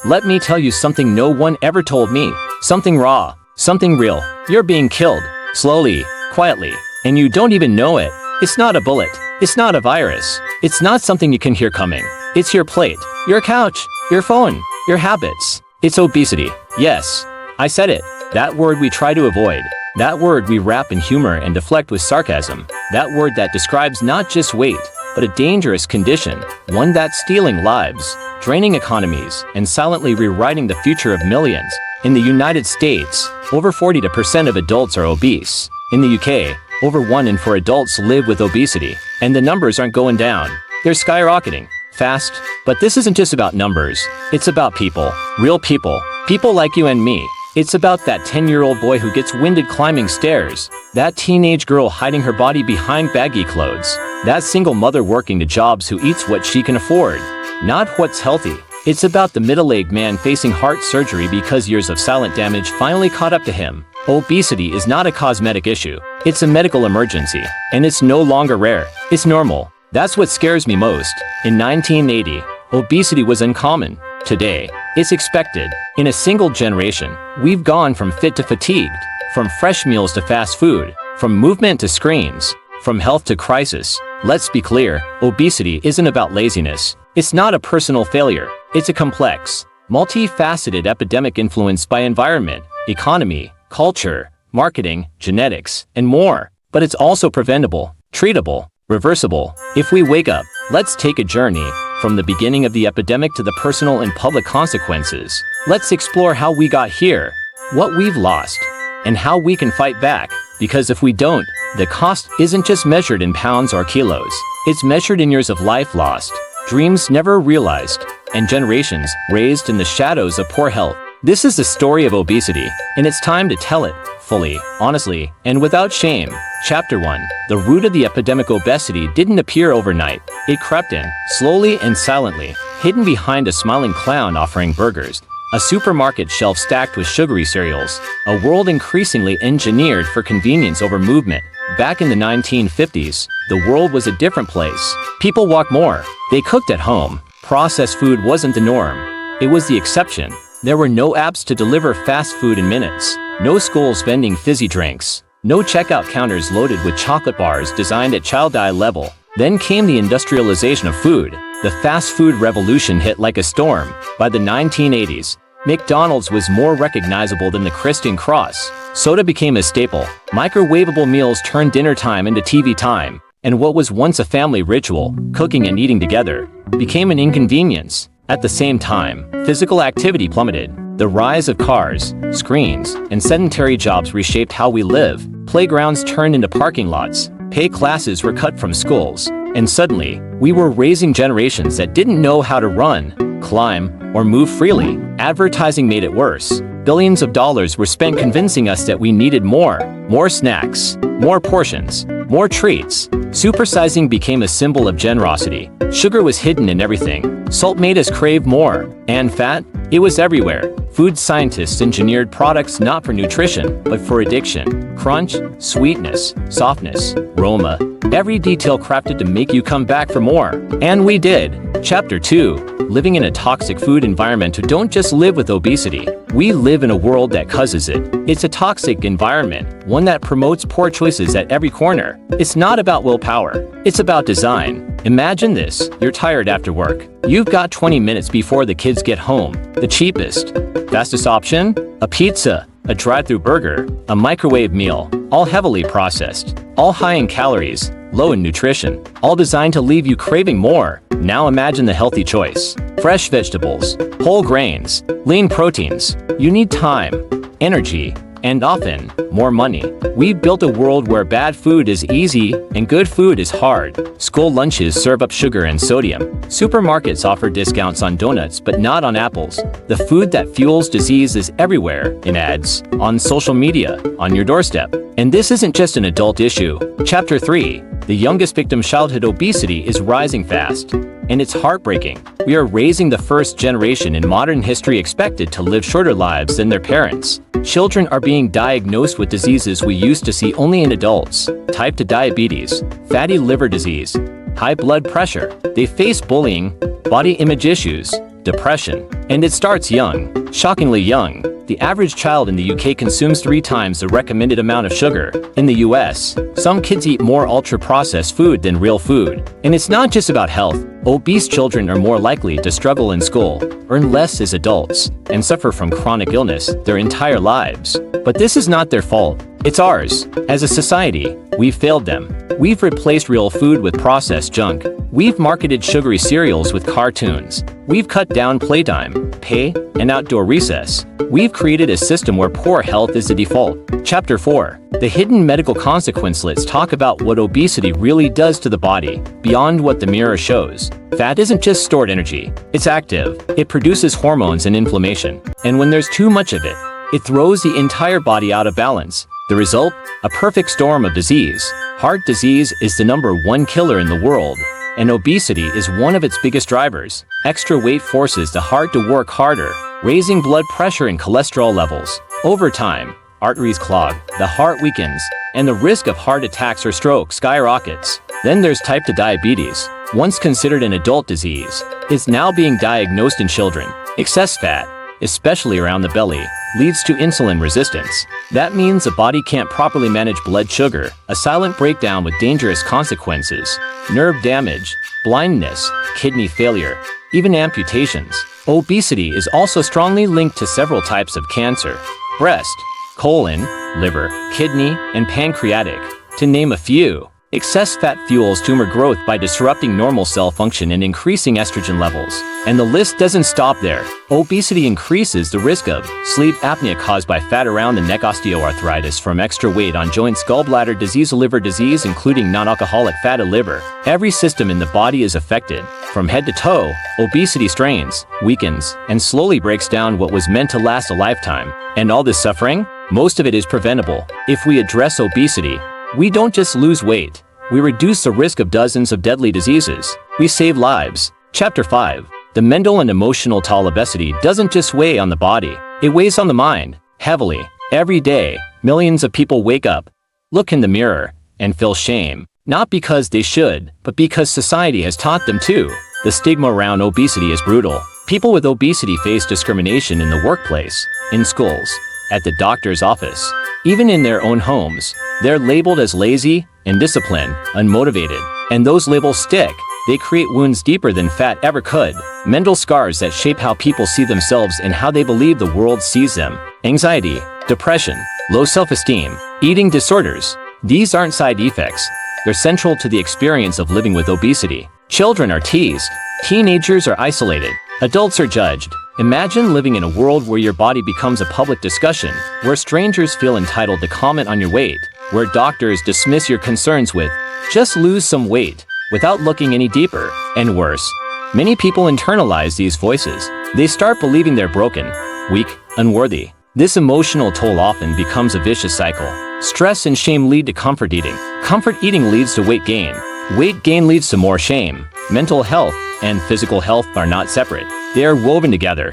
Let me tell you something no one ever told me. Something raw, something real. You're being killed, slowly, quietly, and you don't even know it. It's not a bullet. It's not a virus. It's not something you can hear coming. It's your plate, your couch, your phone, your habits. It's obesity. Yes, I said it. That word we try to avoid. That word we wrap in humor and deflect with sarcasm. That word that describes not just weight, but a dangerous condition, one that's stealing lives, draining economies, and silently rewriting the future of millions. In the United States, over 40% of adults are obese. In the UK, over 1 in 4 adults live with obesity. And the numbers aren't going down. They're skyrocketing. Fast. But this isn't just about numbers. It's about people. Real people. People like you and me. It's about that 10-year-old boy who gets winded climbing stairs. That teenage girl hiding her body behind baggy clothes. That single mother working the jobs who eats what she can afford. Not what's healthy. It's about the middle-aged man facing heart surgery because years of silent damage finally caught up to him. Obesity is not a cosmetic issue. It's a medical emergency. And it's no longer rare. It's normal. That's what scares me most. In 1980, obesity was uncommon. Today, it's expected. In a single generation, we've gone from fit to fatigued, from fresh meals to fast food, from movement to screens, from health to crisis. Let's be clear, obesity isn't about laziness. It's not a personal failure. It's a complex, multifaceted epidemic influenced by environment, economy, culture, marketing, genetics, and more. But it's also preventable, treatable, reversible. If we wake up, let's take a journey from the beginning of the epidemic to the personal and public consequences. Let's explore how we got here, what we've lost, and how we can fight back. Because if we don't, the cost isn't just measured in pounds or kilos. It's measured in years of life lost, dreams never realized, and generations raised in the shadows of poor health. This is the story of obesity, and it's time to tell it fully, honestly, and without shame. Chapter 1. The root of the epidemic obesity didn't appear overnight. It crept in, slowly and silently, hidden behind a smiling clown offering burgers, a supermarket shelf stacked with sugary cereals, a world increasingly engineered for convenience over movement. Back in the 1950s, the world was a different place. People walked more. They cooked at home. Processed food wasn't the norm. It was the exception. There were no apps to deliver fast food in minutes. No schools vending fizzy drinks. No checkout counters loaded with chocolate bars designed at child eye level. Then came the industrialization of food. The fast food revolution hit like a storm. By the 1980s, McDonald's was more recognizable than the Christian Cross. Soda became a staple. Microwavable meals turned dinner time into TV time. And what was once a family ritual, cooking and eating together, became an inconvenience. At the same time, physical activity plummeted. The rise of cars, screens, and sedentary jobs reshaped how we live. Playgrounds turned into parking lots. Pay classes were cut from schools. And suddenly, we were raising generations that didn't know how to run, climb, or move freely. Advertising made it worse. Billions of dollars were spent convincing us that we needed more snacks, more portions, more treats. Supersizing became a symbol of generosity. Sugar was hidden in everything. Salt made us crave more. And fat? It was everywhere. Food scientists engineered products not for nutrition, but for addiction. Crunch, sweetness, softness, aroma. Every detail crafted to make you come back for more. And we did. Chapter 2. Living in a toxic food environment. Don't just live with obesity. We live in a world that causes it. It's a toxic environment, one that promotes poor choices at every corner. It's not about willpower. It's about design. Imagine this. You're tired after work. You've got 20 minutes before the kids get home. The cheapest, fastest option? A pizza, a drive-thru burger, a microwave meal, all heavily processed, all high in calories, low in nutrition, all designed to leave you craving more. Now imagine the healthy choice. Fresh vegetables, whole grains, lean proteins. You need time, energy, and often, more money. We've built a world where bad food is easy and good food is hard. School lunches serve up sugar and sodium. Supermarkets offer discounts on donuts but not on apples. The food that fuels disease is everywhere, in ads, on social media, on your doorstep. And this isn't just an adult issue. Chapter 3. The youngest victim childhood obesity is rising fast. And it's heartbreaking. We are raising the first generation in modern history expected to live shorter lives than their parents. Children are being diagnosed with diseases we used to see only in adults. Type 2 diabetes, fatty liver disease, high blood pressure. They face bullying, body image issues, depression. And it starts young, shockingly young. The average child in the UK consumes 3 times the recommended amount of sugar. In the US, some kids eat more ultra-processed food than real food. And it's not just about health. Obese children are more likely to struggle in school, earn less as adults, and suffer from chronic illness their entire lives. But this is not their fault. It's ours. As a society, we've failed them. We've replaced real food with processed junk. We've marketed sugary cereals with cartoons. We've cut down playtime, pay, and outdoor recess. We've created a system where poor health is the default. Chapter 4. The hidden medical consequence. Let's talk about what obesity really does to the body, beyond what the mirror shows. Fat isn't just stored energy, it's active. It produces hormones and inflammation. And when there's too much of it, it throws the entire body out of balance. The result? A perfect storm of disease. Heart disease is the #1 killer in the world, and obesity is one of its biggest drivers. Extra weight forces the heart to work harder, raising blood pressure and cholesterol levels. Over time, arteries clog, the heart weakens, and the risk of heart attacks or stroke skyrockets. Then there's type 2 diabetes. Once considered an adult disease, is now being diagnosed in children. Excess fat, especially around the belly, leads to insulin resistance. That means the body can't properly manage blood sugar, a silent breakdown with dangerous consequences. Nerve damage, blindness, kidney failure, even amputations. Obesity is also strongly linked to several types of cancer: breast, colon, liver, kidney, and pancreatic, to name a few. Excess fat fuels tumor growth by disrupting normal cell function and increasing estrogen levels. And the list doesn't stop there. Obesity increases the risk of sleep apnea caused by fat around the neck, osteoarthritis from extra weight on joints, gallbladder disease, liver disease including non-alcoholic fatty liver. Every system in the body is affected. From head to toe, obesity strains, weakens, and slowly breaks down what was meant to last a lifetime. And all this suffering? Most of it is preventable. If we address obesity, we don't just lose weight. We reduce the risk of dozens of deadly diseases. We save lives. Chapter 5. The mental and emotional toll. Obesity doesn't just weigh on the body. It weighs on the mind, heavily. Every day, millions of people wake up, look in the mirror, and feel shame. Not because they should, but because society has taught them to. The stigma around obesity is brutal. People with obesity face discrimination in the workplace, in schools, at the doctor's office, even in their own homes. They're labeled as lazy, indisciplined, unmotivated. And those labels stick. They create wounds deeper than fat ever could. Mental scars that shape how people see themselves and how they believe the world sees them. Anxiety, depression, low self-esteem, eating disorders. These aren't side effects. They're central to the experience of living with obesity. Children are teased. Teenagers are isolated. Adults are judged. Imagine living in a world where your body becomes a public discussion, where strangers feel entitled to comment on your weight, where doctors dismiss your concerns with, "Just lose some weight," without looking any deeper. And worse, many people internalize these voices. They start believing they're broken, weak, unworthy. This emotional toll often becomes a vicious cycle. Stress and shame lead to comfort eating. Comfort eating leads to weight gain. Weight gain leads to more shame. Mental health and physical health are not separate. They are woven together.